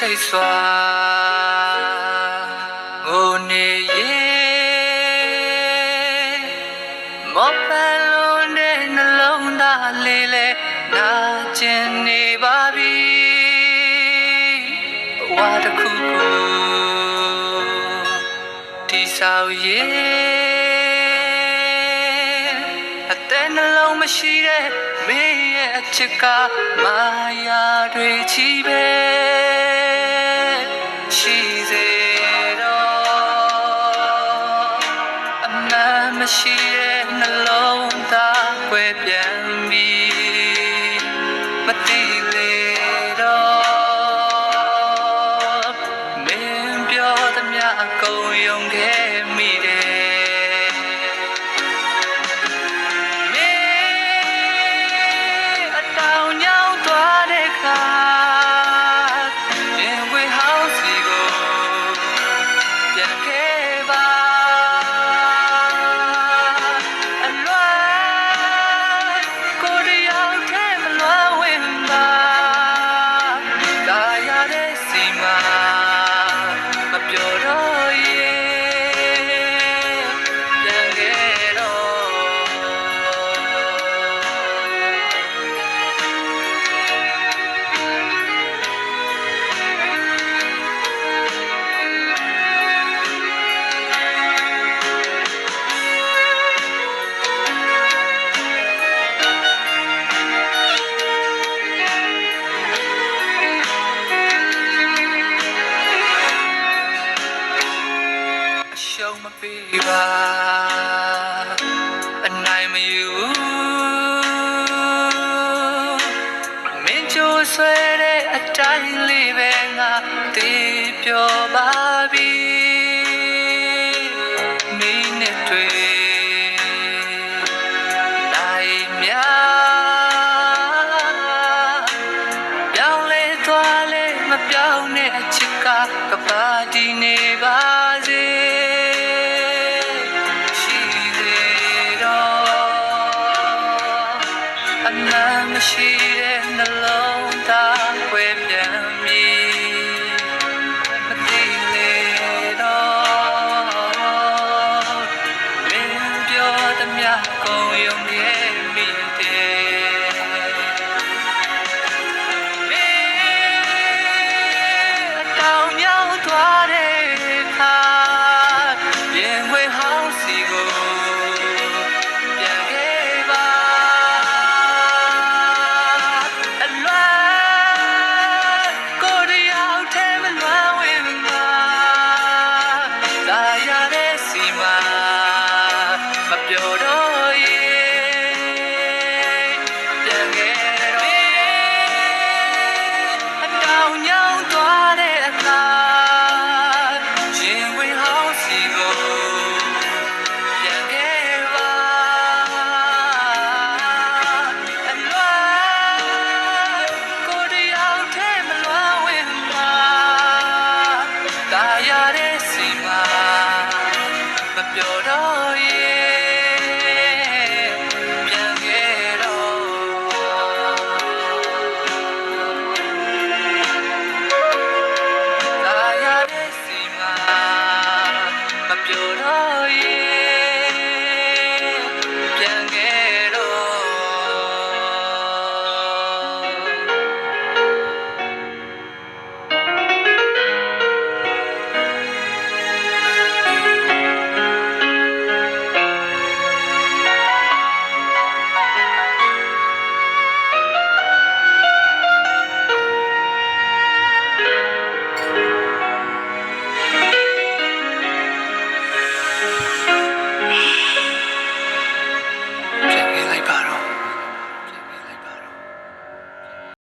စိတ်စွာငိုနေရဲ့မောပလုံးတဲ့နှလုံးသားလေးလဲနာကျင်နေပါပြီဘဝတစ်ခုကိုတိဆောက်ရဲ့အသက်နှလုံးမရှိတဲ့မင်းရဲ့အချစ်ကမာယာတွေချီပဲရှိစေတော့အမှန်မရှိတဲ့နှလုံးသားကွယ်ပြန်ပြီမတိလေတော့မင်းပြောသမျှအကုန်ယုံခဲ့မိတယ်ရှုံးမပေးပါအနိုင်မယူမင်းကြိုးဆွဲတဲ့အတိုင်းလေးပဲငါသိပြောပါပြီမင်းနဲ့တွေ့နိုင်များပြောင်းလဲသွားလဲမပြောင်းတဲ့အချစ်ကကပါတီနေပါစေမရှိတဲ့နှလုံးသားကွယ်ပြန်ပြီမသိလေတော့မင်းပြောသမျှကုန်ယုံရဲ့